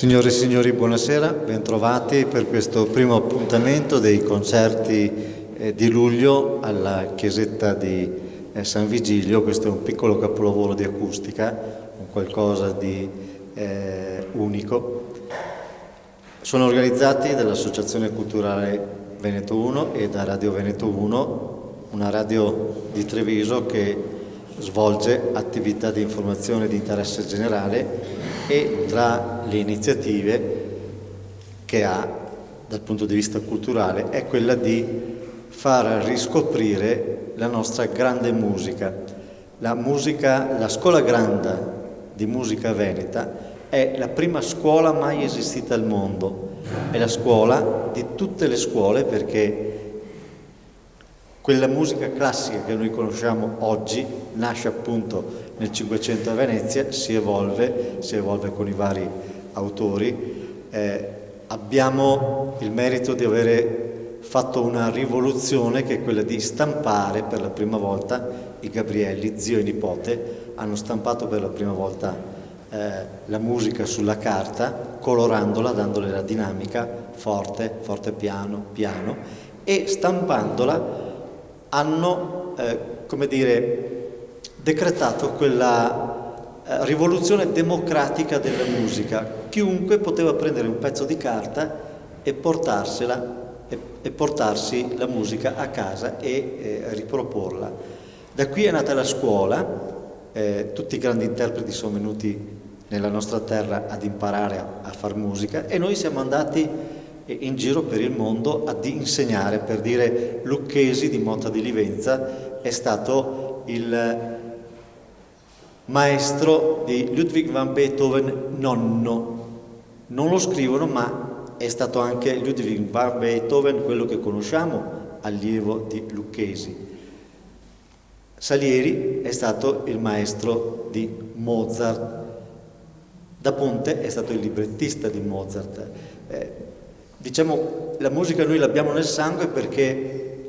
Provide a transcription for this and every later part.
Signore e signori, buonasera, bentrovati per questo primo appuntamento dei concerti di luglio alla chiesetta di San Vigilio. Questo è un piccolo capolavoro di acustica, un qualcosa di unico. Sono organizzati dall'Associazione Culturale Veneto 1 e da Radio Veneto 1, una radio di Treviso che svolge attività di informazione di interesse generale, e tra le iniziative che ha dal punto di vista culturale è quella di far riscoprire la nostra grande musica. La Scuola Granda di musica veneta è la prima scuola mai esistita al mondo, è la scuola di tutte le scuole, perché quella musica classica che noi conosciamo oggi nasce appunto nel Cinquecento a Venezia, si evolve con i vari autori. Abbiamo il merito di avere fatto una rivoluzione che è quella di stampare per la prima volta. I Gabrielli, zio e nipote, hanno stampato per la prima volta la musica sulla carta, colorandola, dandole la dinamica, forte, piano, piano, e stampandola hanno, decretato quella rivoluzione democratica della musica. Chiunque poteva prendere un pezzo di carta e portarsi la musica a casa e riproporla. Da qui è nata la scuola, tutti i grandi interpreti sono venuti nella nostra terra ad imparare a far musica, e noi siamo andati in giro per il mondo ad insegnare. Per dire, Lucchesi di Motta di Livenza è stato il maestro di Ludwig van Beethoven nonno. Non lo scrivono, ma è stato anche Ludwig van Beethoven, quello che conosciamo, allievo di Lucchesi. Salieri è stato il maestro di Mozart. Da Ponte è stato il librettista di Mozart. Diciamo, la musica noi l'abbiamo nel sangue, perché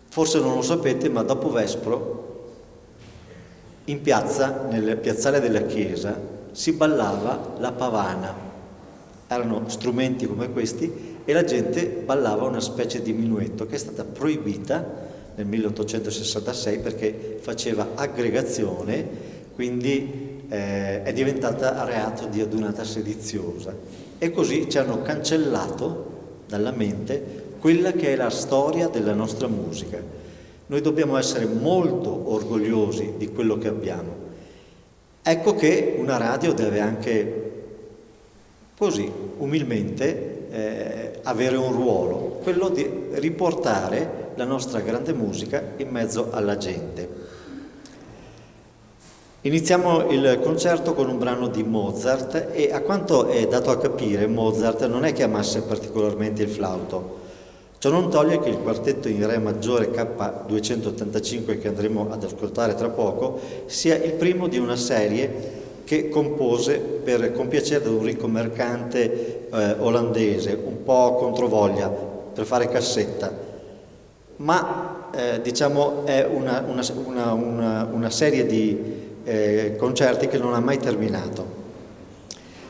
forse non lo sapete, ma dopo Vespro in piazza, nel piazzale della chiesa, si ballava la pavana. Erano strumenti come questi e la gente ballava una specie di minuetto che è stata proibita nel 1866 perché faceva aggregazione, quindi è diventata reato di adunata sediziosa. E così ci hanno cancellato dalla mente quella che è la storia della nostra musica. Noi dobbiamo essere molto orgogliosi di quello che abbiamo. Ecco che una radio deve anche, così, umilmente, avere un ruolo, quello di riportare la nostra grande musica in mezzo alla gente. Iniziamo il concerto con un brano di Mozart, e a quanto è dato a capire Mozart non è che amasse particolarmente il flauto. Ciò non toglie che il quartetto in re maggiore K285, che andremo ad ascoltare tra poco, sia il primo di una serie che compose per compiacere ad un ricco mercante olandese, un po' controvoglia, per fare cassetta, ma diciamo è una serie di concerti che non ha mai terminato.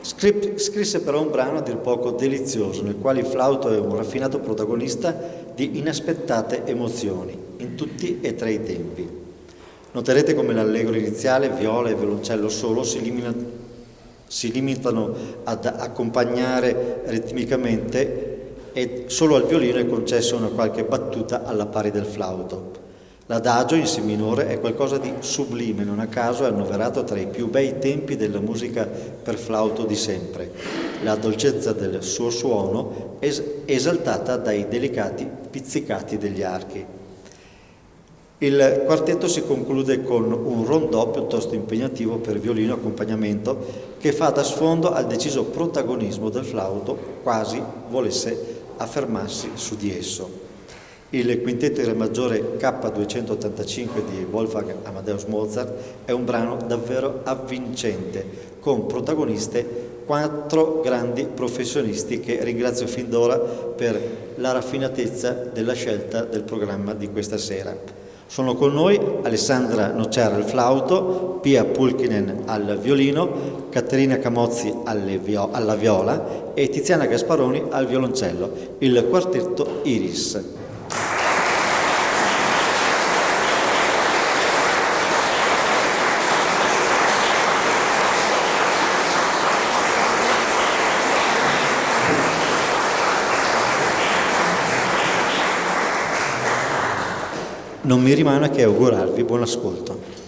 Scrisse però un brano a dir poco delizioso, nel quale il flauto è un raffinato protagonista di inaspettate emozioni, in tutti e tre i tempi. Noterete come l'allegro iniziale, viola e violoncello solo, si limitano ad accompagnare ritmicamente, e solo al violino è concessa una qualche battuta alla pari del flauto. L'adagio in si minore è qualcosa di sublime, non a caso è annoverato tra i più bei tempi della musica per flauto di sempre. La dolcezza del suo suono è esaltata dai delicati pizzicati degli archi. Il quartetto si conclude con un rondò piuttosto impegnativo per violino accompagnamento, che fa da sfondo al deciso protagonismo del flauto, quasi volesse affermarsi su di esso. Il quintetto in re maggiore K285 di Wolfgang Amadeus Mozart è un brano davvero avvincente, con protagoniste 4 grandi professionisti che ringrazio fin d'ora per la raffinatezza della scelta del programma di questa sera. Sono con noi Alessandra Nocera al flauto, Pia Pulkkinen al violino, Caterina Camozzi alla viola e Tiziana Gasparoni al violoncello, il quartetto Iris. Non mi rimane che augurarvi buon ascolto.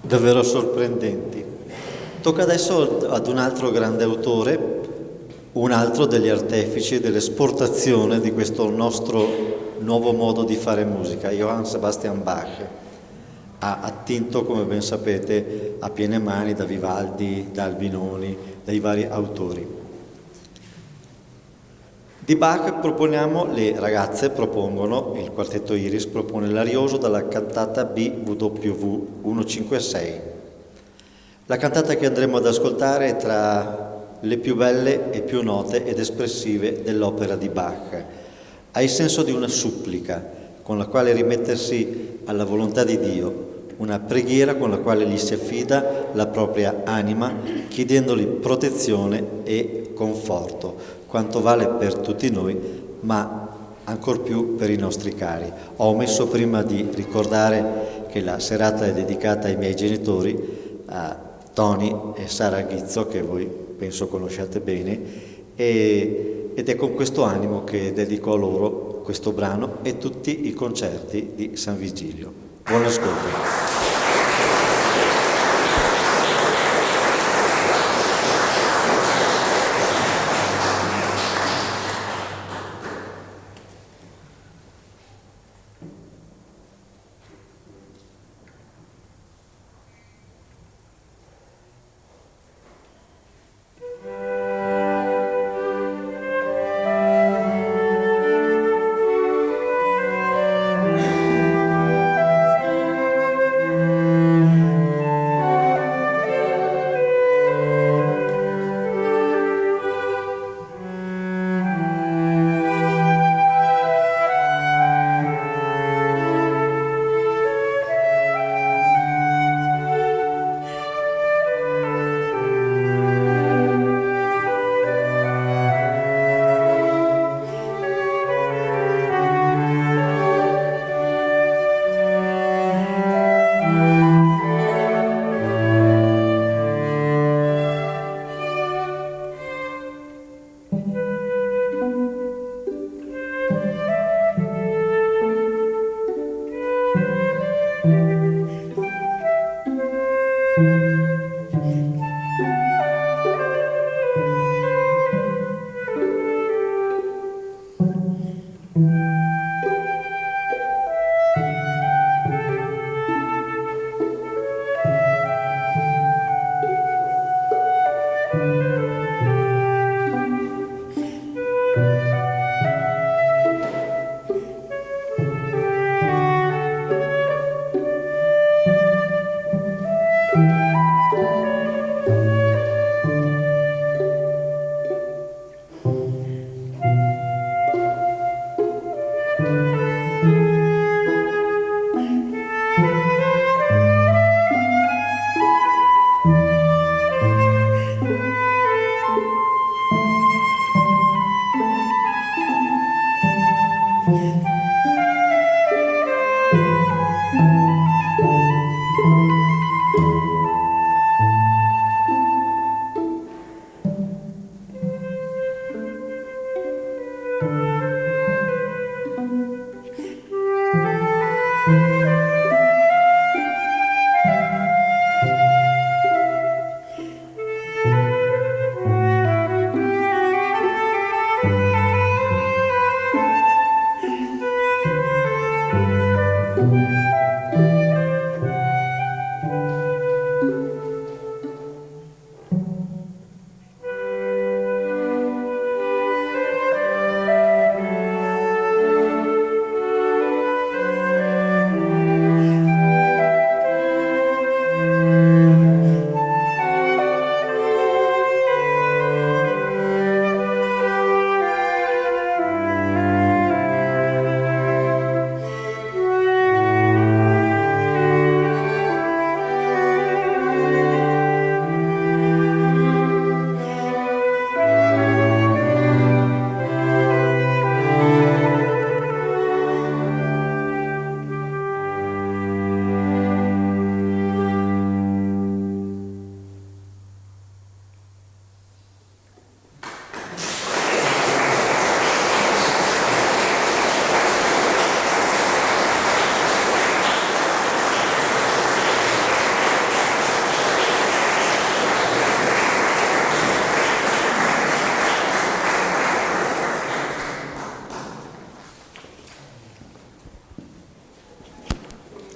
davvero sorprendenti. Tocca adesso ad un altro grande autore, un altro degli artefici dell'esportazione di questo nostro nuovo modo di fare musica, Johann Sebastian Bach. Ha attinto, come ben sapete, a piene mani da Vivaldi, da Albinoni, dai vari autori. Di Bach le ragazze propongono, il quartetto Iris propone l'Arioso dalla cantata BWV 156. La cantata che andremo ad ascoltare è tra le più belle e più note ed espressive dell'opera di Bach. Ha il senso di una supplica con la quale rimettersi alla volontà di Dio, una preghiera con la quale gli si affida la propria anima, chiedendogli protezione e conforto, quanto vale per tutti noi, ma ancor più per i nostri cari. Ho omesso prima di ricordare che la serata è dedicata ai miei genitori, a Tony e Sara Ghizzo, che voi penso conosciate bene, ed è con questo animo che dedico a loro questo brano e tutti i concerti di San Vigilio. Buon ascolto.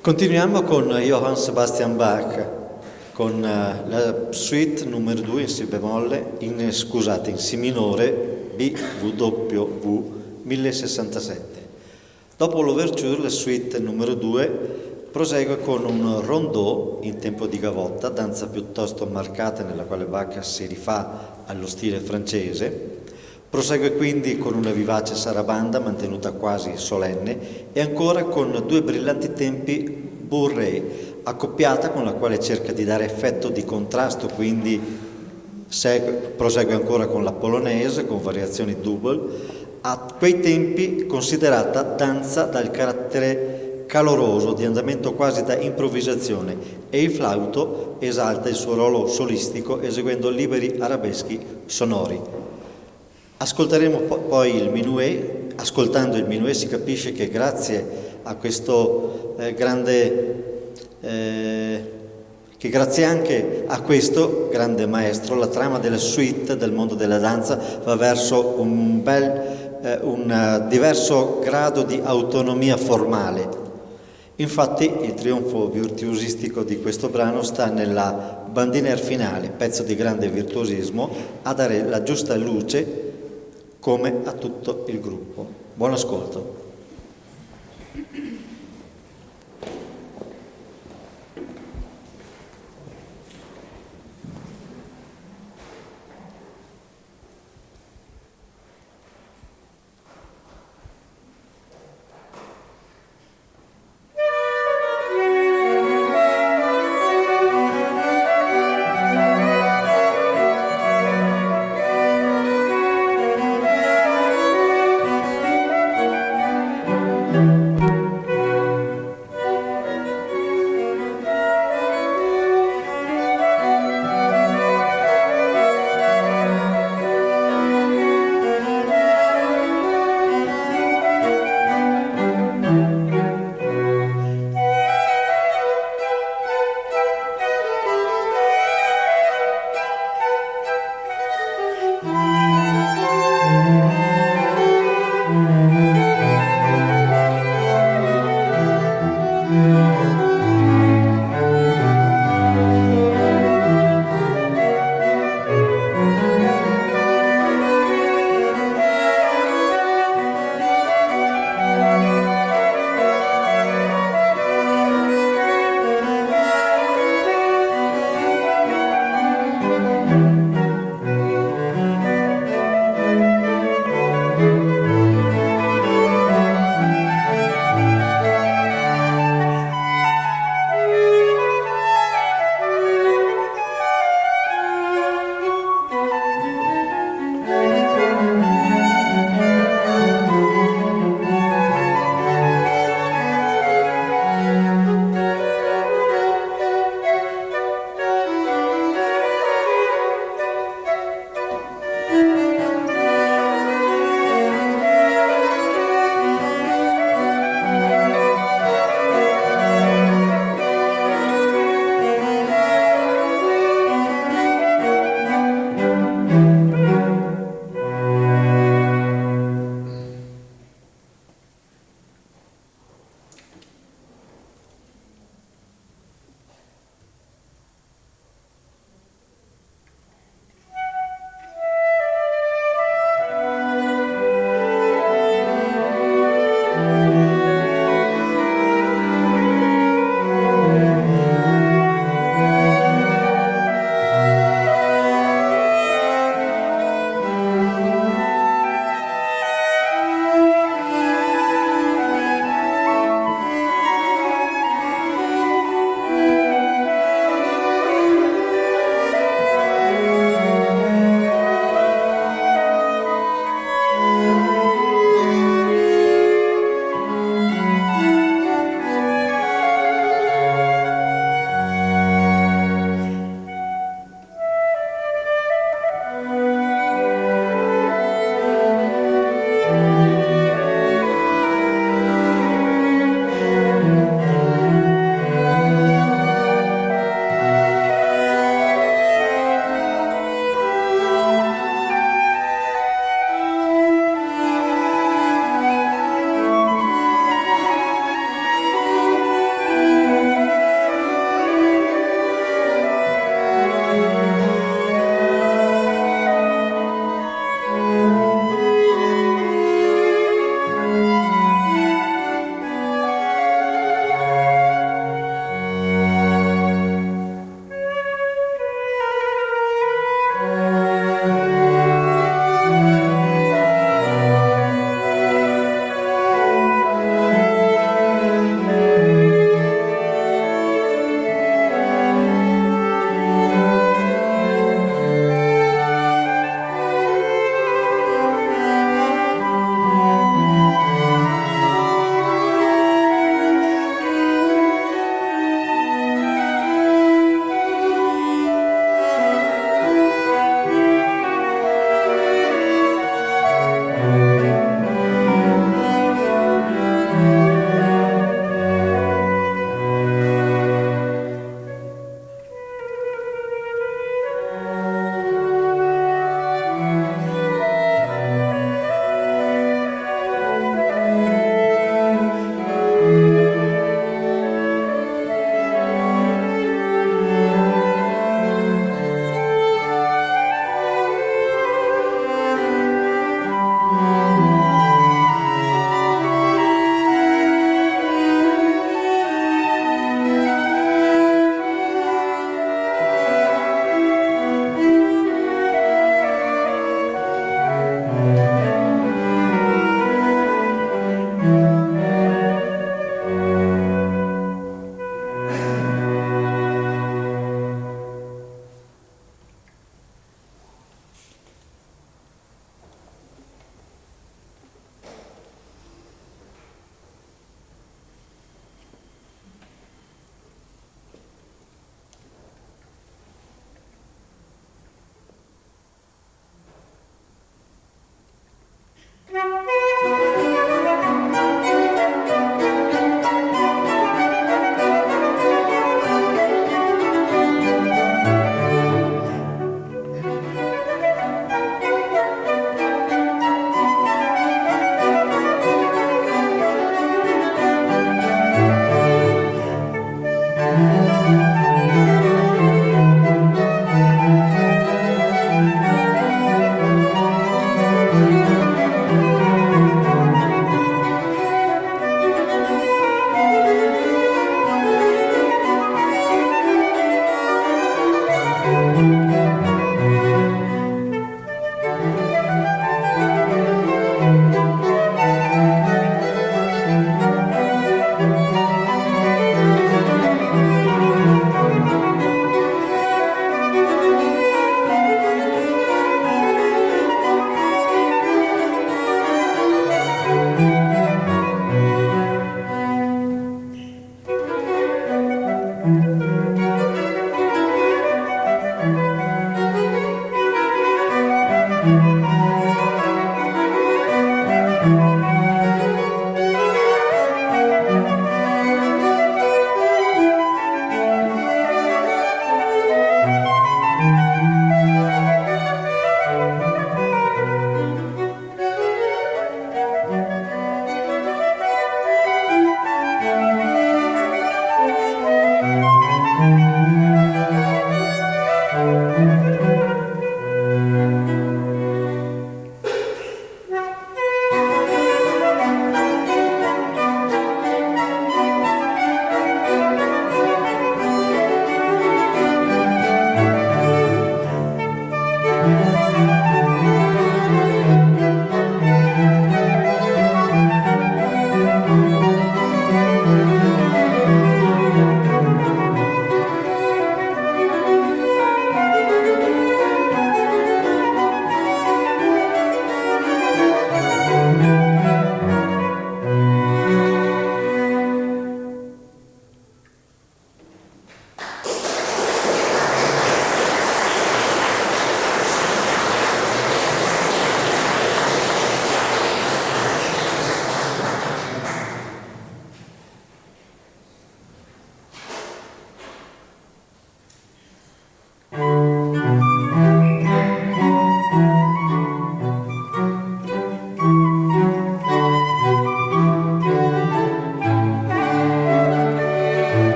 Continuiamo con Johann Sebastian Bach, con la suite numero 2 in Si bemolle, in Si minore, BWV 1067. Dopo l'ouverture, la suite numero 2 prosegue con un rondeau in tempo di gavotta, danza piuttosto marcata nella quale Bach si rifà allo stile francese. Prosegue quindi con una vivace sarabanda mantenuta quasi solenne e ancora con 2 brillanti tempi bourrée, accoppiata con la quale cerca di dare effetto di contrasto, quindi prosegue ancora con la polonaise con variazioni double, a quei tempi considerata danza dal carattere caloroso, di andamento quasi da improvvisazione, e il flauto esalta il suo ruolo solistico eseguendo liberi arabeschi sonori. Ascolteremo poi il minuet. Ascoltando il minuet si capisce che grazie a questo che grazie anche a questo grande maestro la trama della suite del mondo della danza va verso un diverso grado di autonomia formale. Infatti il trionfo virtuosistico di questo brano sta nella bandinière finale, pezzo di grande virtuosismo, a dare la giusta luce come a tutto il gruppo. Buon ascolto.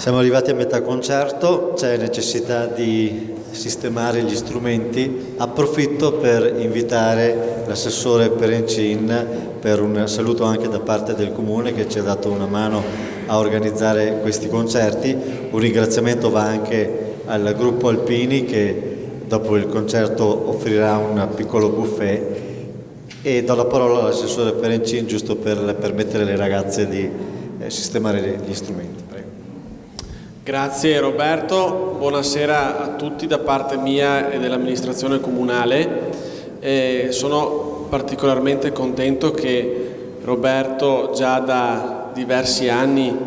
Siamo arrivati a metà concerto, c'è necessità di sistemare gli strumenti. Approfitto per invitare l'assessore Perencin per un saluto anche da parte del Comune che ci ha dato una mano a organizzare questi concerti. Un ringraziamento va anche al gruppo Alpini che dopo il concerto offrirà un piccolo buffet, e do la parola all'assessore Perencin giusto per permettere alle ragazze di sistemare gli strumenti. Prego. Grazie Roberto, buonasera a tutti da parte mia e dell'amministrazione comunale. Sono particolarmente contento che Roberto già da diversi anni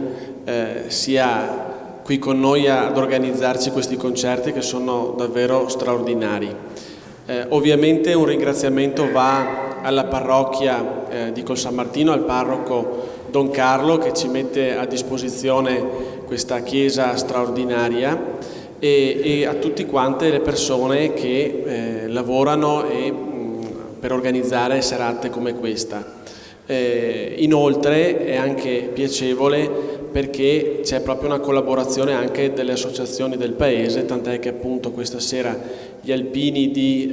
sia qui con noi ad organizzarci questi concerti che sono davvero straordinari. Ovviamente un ringraziamento va alla parrocchia di Col San Martino, al parroco Don Carlo che ci mette a disposizione questa chiesa straordinaria e a tutte quante le persone che lavorano per organizzare serate come questa. Inoltre è anche piacevole perché c'è proprio una collaborazione anche delle associazioni del paese, tant'è che appunto questa sera gli alpini di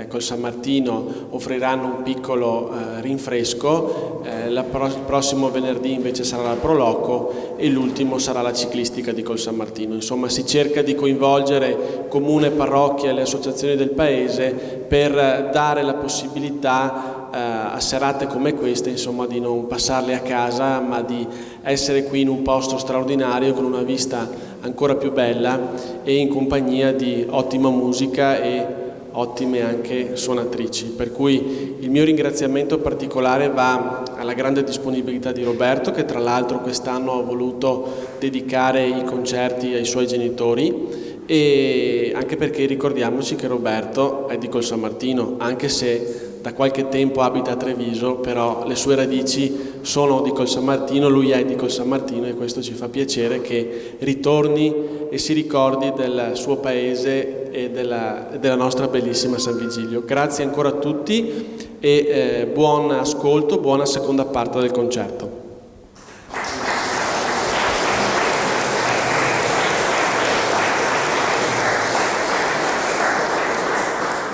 Col San Martino offriranno un piccolo rinfresco, il prossimo venerdì invece sarà la Proloco e l'ultimo sarà la ciclistica di Col San Martino. Insomma, si cerca di coinvolgere comune, parrocchia e le associazioni del paese per dare la possibilità a serate come queste, insomma, di non passarle a casa ma di essere qui in un posto straordinario con una vista ancora più bella e in compagnia di ottima musica e ottime anche suonatrici, per cui il mio ringraziamento particolare va alla grande disponibilità di Roberto che tra l'altro quest'anno ha voluto dedicare i concerti ai suoi genitori, e anche perché ricordiamoci che Roberto è di Col San Martino, anche se da qualche tempo abita a Treviso, però le sue radici sono di Col San Martino, lui è di Col San Martino e questo ci fa piacere che ritorni e si ricordi del suo paese e della nostra bellissima San Vigilio. Grazie ancora a tutti e buon ascolto, buona seconda parte del concerto.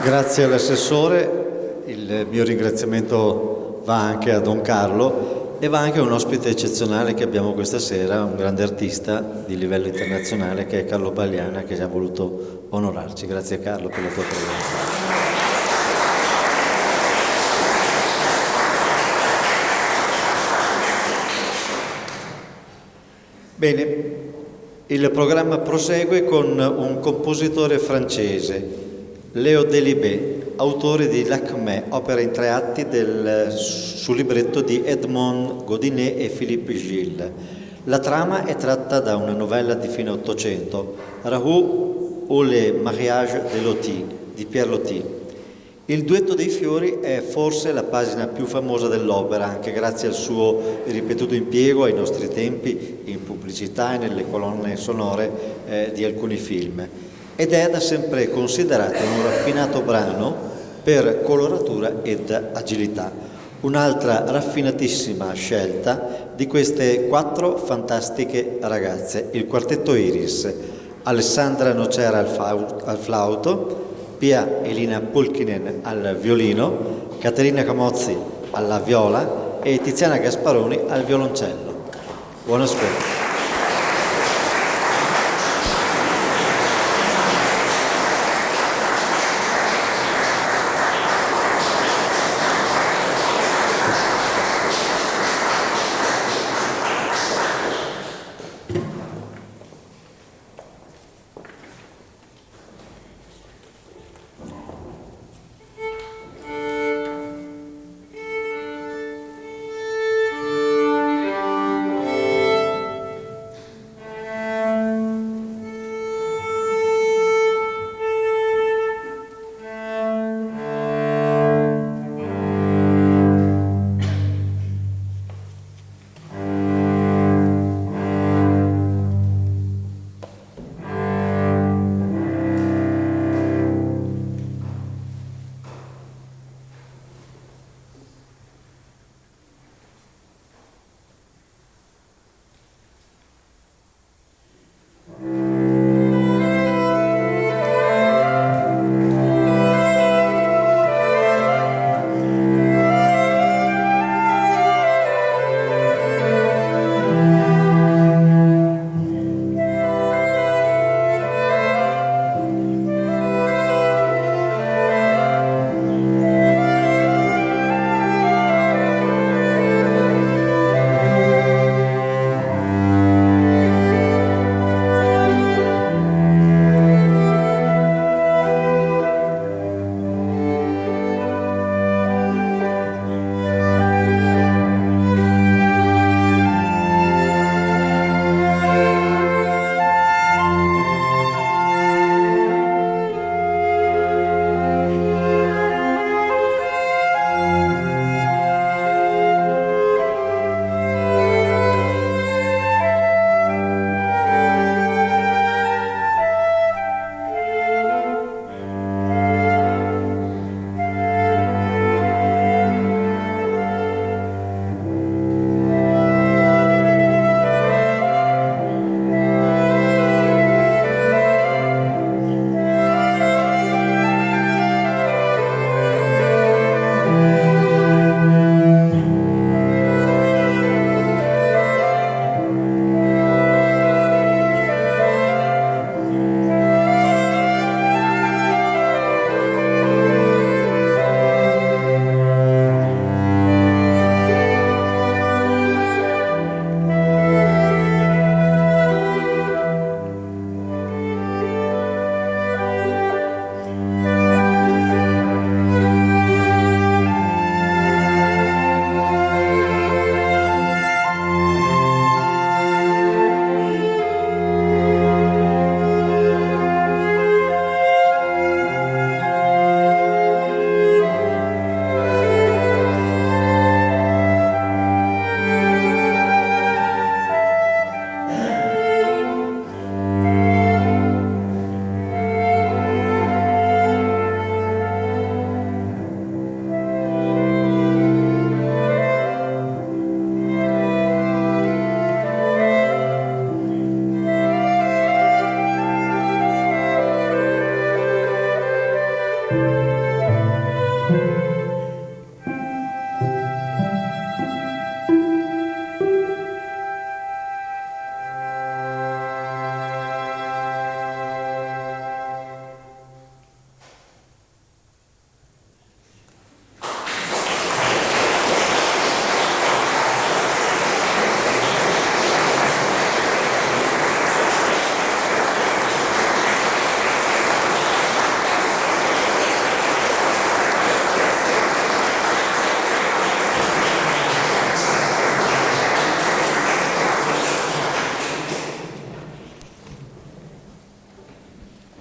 Grazie all'assessore. Il mio ringraziamento va anche a Don Carlo e va anche a un ospite eccezionale che abbiamo questa sera, un grande artista di livello internazionale che è Carlo Pagliana, che ha voluto onorarci. Grazie Carlo per la tua presenza. Bene, il programma prosegue con un compositore francese, Léo Delibes, autore di L'Acmé, opera in 3 atti sul libretto di Edmond Godinet e Philippe Gilles. La trama è tratta da una novella di fine Ottocento, Raoult ou le mariage de Loti, di Pierre Loti. Il duetto dei fiori è forse la pagina più famosa dell'opera, anche grazie al suo ripetuto impiego ai nostri tempi in pubblicità e nelle colonne sonore di alcuni film. Ed è da sempre considerato un raffinato brano per coloratura ed agilità. Un'altra raffinatissima scelta di queste 4 fantastiche ragazze, il quartetto Iris, Alessandra Nocera al flauto, Pia Elina Pulkkinen al violino, Caterina Camozzi alla viola e Tiziana Gasparoni al violoncello. Buon ascolto.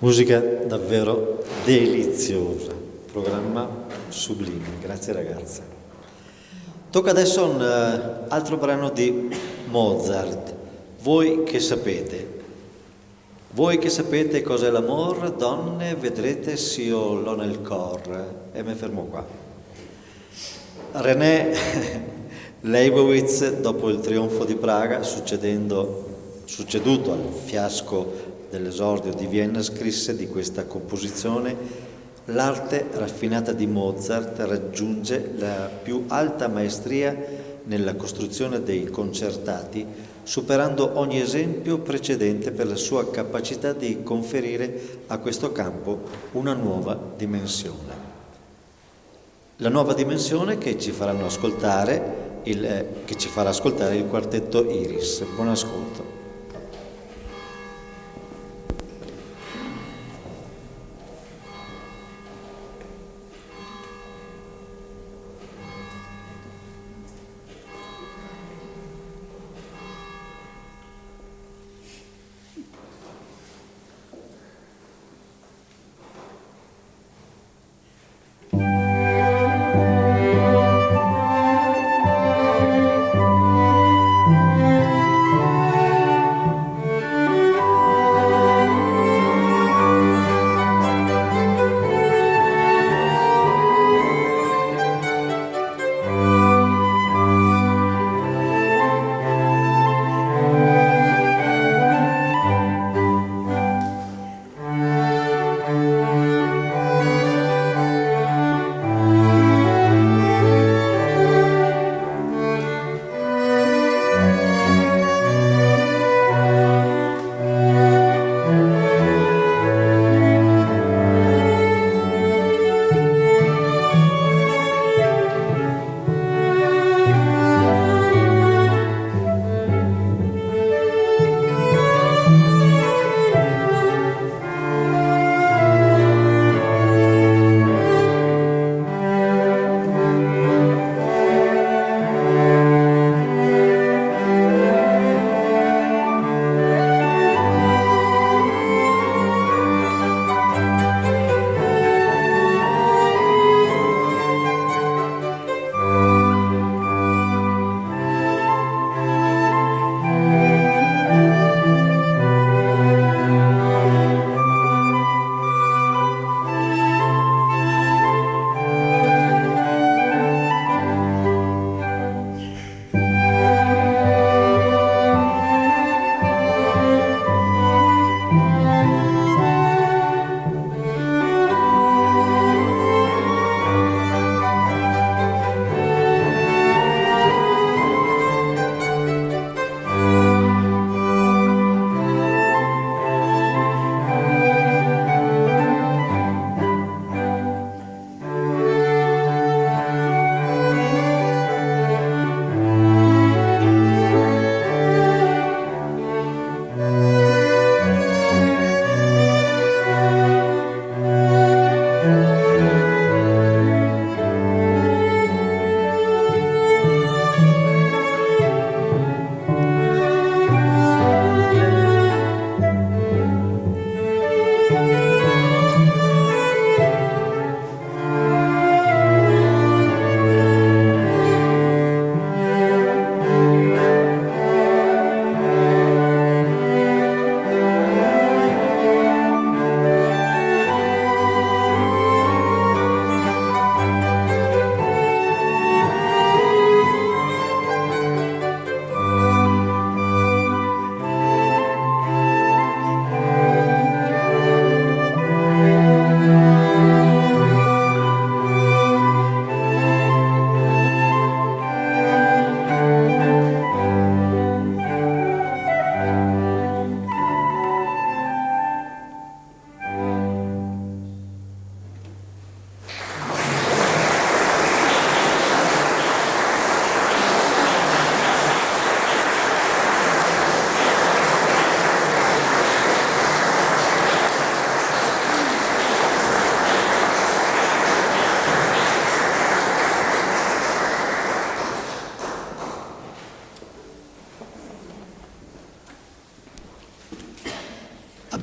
Musica davvero deliziosa, programma sublime, grazie ragazze. Tocca adesso un altro brano di Mozart, Voi che sapete. Voi che sapete cos'è l'amor, donne, vedrete s'io l'ho nel cor. E mi fermo qua. René Leibowitz, dopo il trionfo di Praga, succeduto al fiasco dell'esordio di Vienna, scrisse di questa composizione: l'arte raffinata di Mozart raggiunge la più alta maestria nella costruzione dei concertati, superando ogni esempio precedente per la sua capacità di conferire a questo campo una nuova dimensione. La nuova dimensione che ci farà ascoltare il quartetto Iris. Buon ascolto.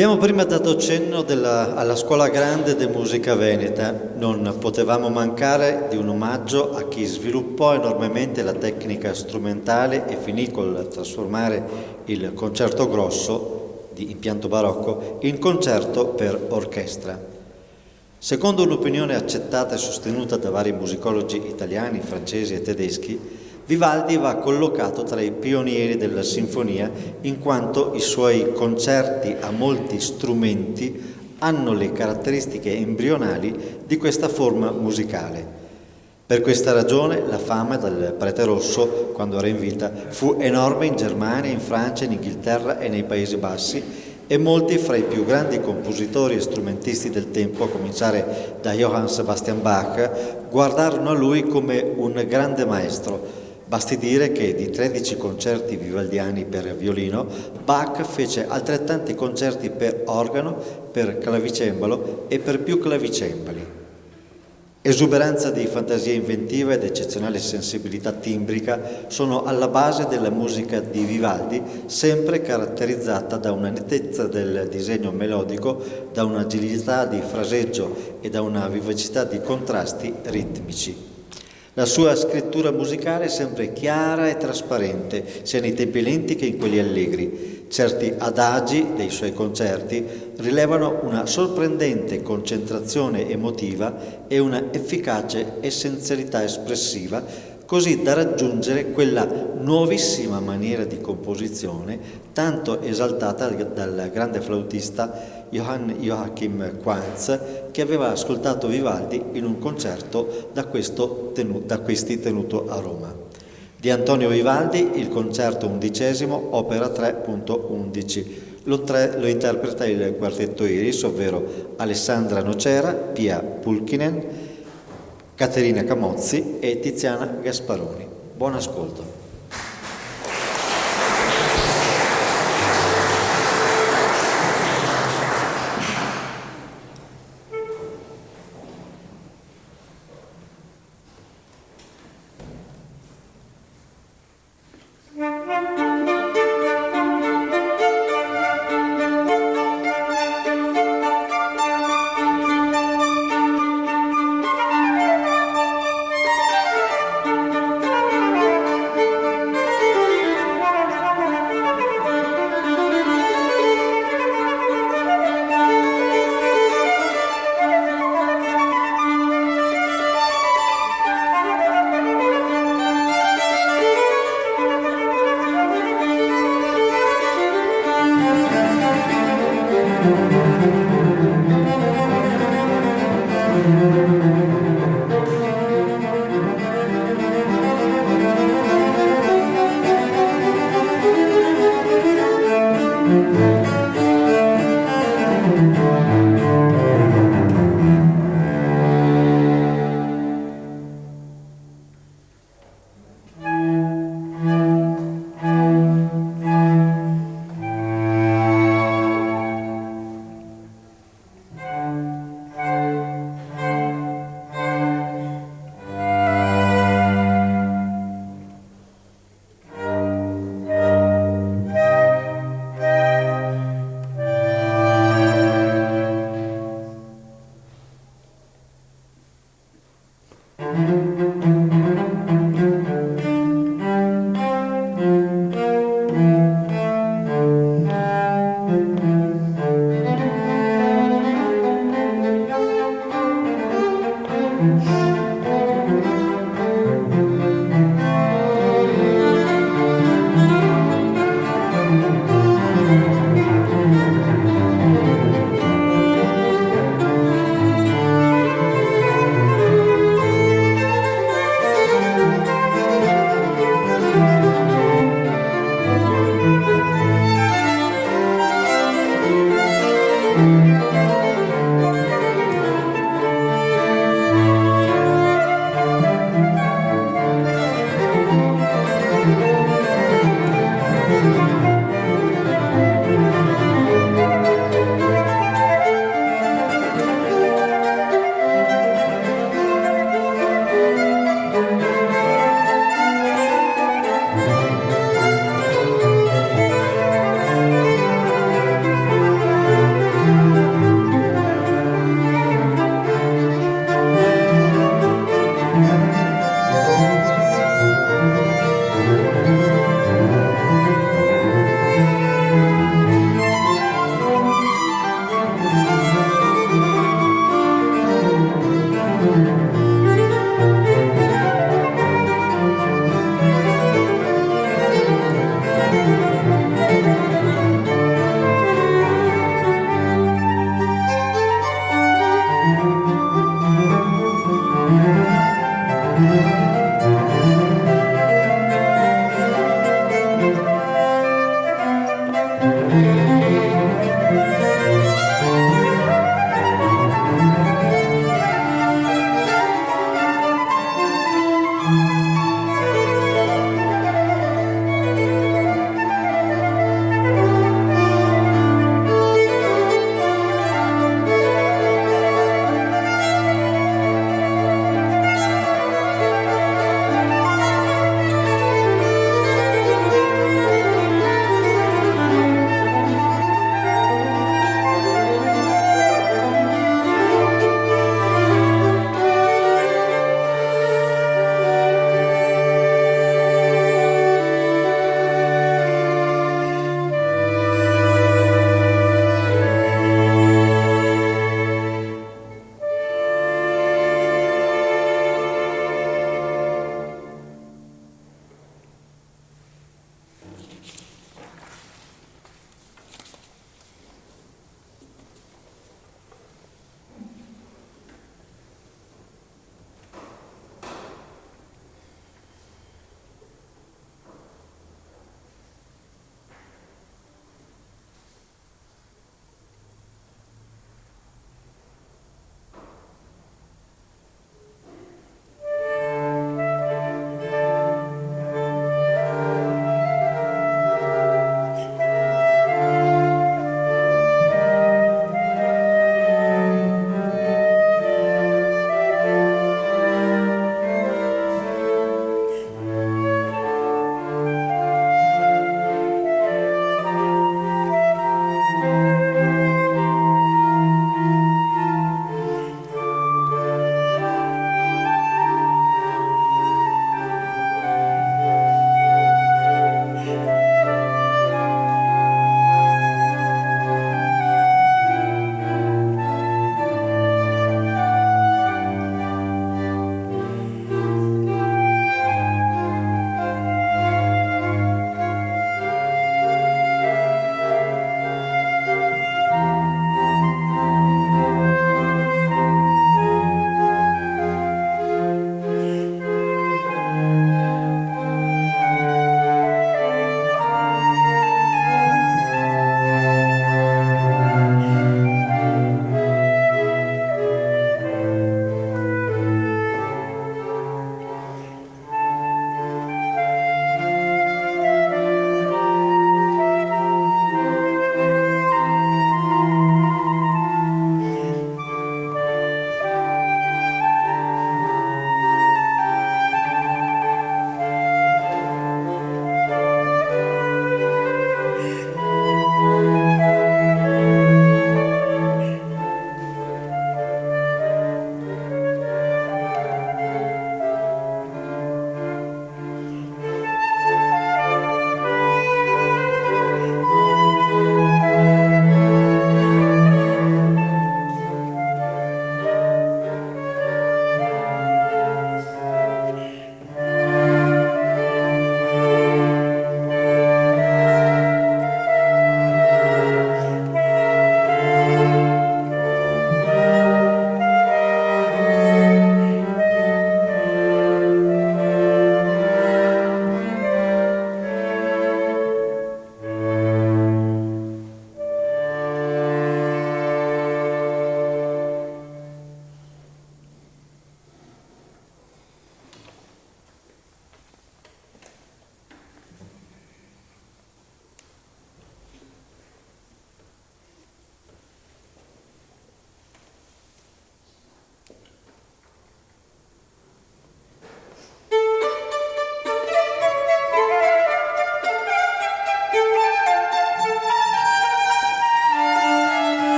Abbiamo prima dato cenno alla Scuola Grande di Musica Veneta. Non potevamo mancare di un omaggio a chi sviluppò enormemente la tecnica strumentale e finì col trasformare il concerto grosso di impianto barocco in concerto per orchestra. Secondo un'opinione accettata e sostenuta da vari musicologi italiani, francesi e tedeschi, Vivaldi va collocato tra i pionieri della sinfonia in quanto i suoi concerti a molti strumenti hanno le caratteristiche embrionali di questa forma musicale. Per questa ragione la fama del Prete Rosso, quando era in vita, fu enorme in Germania, in Francia, in Inghilterra e nei Paesi Bassi, e molti fra i più grandi compositori e strumentisti del tempo, a cominciare da Johann Sebastian Bach, guardarono a lui come un grande maestro. Basti dire che di 13 concerti vivaldiani per violino, Bach fece altrettanti concerti per organo, per clavicembalo e per più clavicembali. Esuberanza di fantasia inventiva ed eccezionale sensibilità timbrica sono alla base della musica di Vivaldi, sempre caratterizzata da una nettezza del disegno melodico, da un'agilità di fraseggio e da una vivacità di contrasti ritmici. La sua scrittura musicale è sempre chiara e trasparente, sia nei tempi lenti che in quelli allegri. Certi adagi dei suoi concerti rilevano una sorprendente concentrazione emotiva e una efficace essenzialità espressiva, così da raggiungere quella nuovissima maniera di composizione tanto esaltata dal grande flautista Johann Joachim Quantz, che aveva ascoltato Vivaldi in un concerto da questi tenuto a Roma. Di Antonio Vivaldi, il concerto 11°, opera 3.11. Lo interpreta il quartetto Iris, ovvero Alessandra Nocera, Pia Pulkkinen, Caterina Camozzi e Tiziana Gasparoni. Buon ascolto.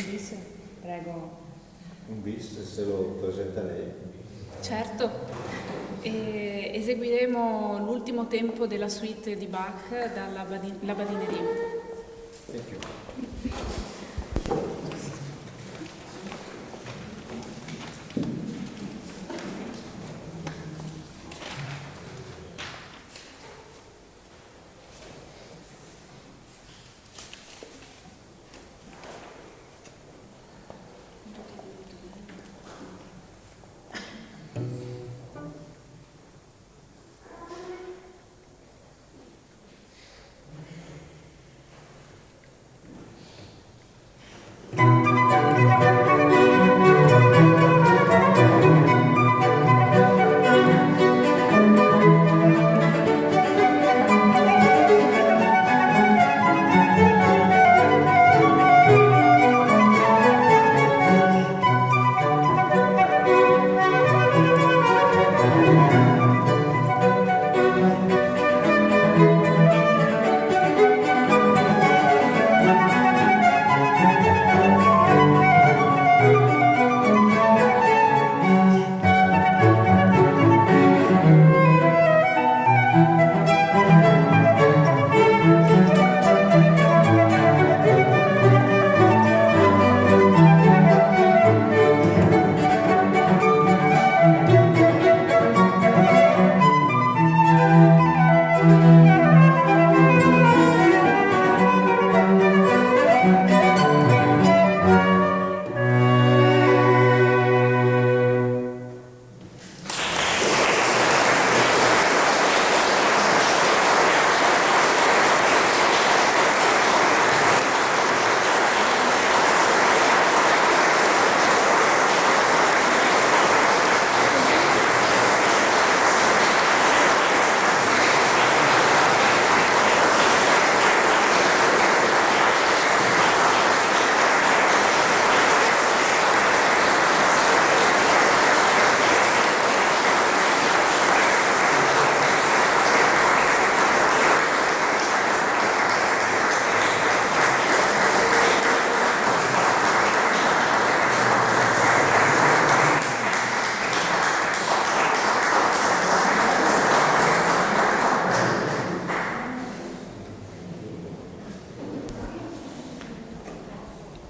Un bis, prego. Un bis, se lo presenta lei. Certo. Eseguiremo l'ultimo tempo della suite di Bach dalla La Badinerie. Thank you.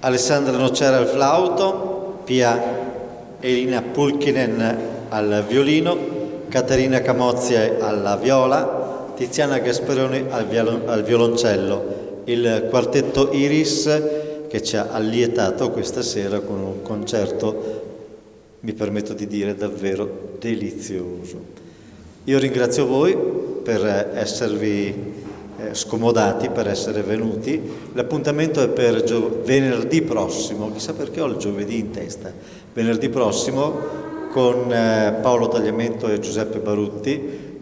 Alessandra Nocera al flauto, Pia Elina Pulkkinen al violino, Caterina Camozia alla viola, Tiziana Gasperoni al violoncello, il quartetto Iris che ci ha allietato questa sera con un concerto, mi permetto di dire, davvero delizioso. Io ringrazio voi per esservi scomodati, per essere venuti. L'appuntamento è per venerdì prossimo, chissà perché ho il giovedì in testa, venerdì prossimo con Paolo Tagliamento e Giuseppe Barutti,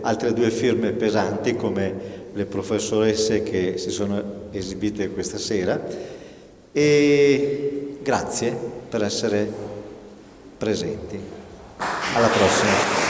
altre due firme pesanti come le professoresse che si sono esibite questa sera, e grazie per essere presenti. Alla prossima.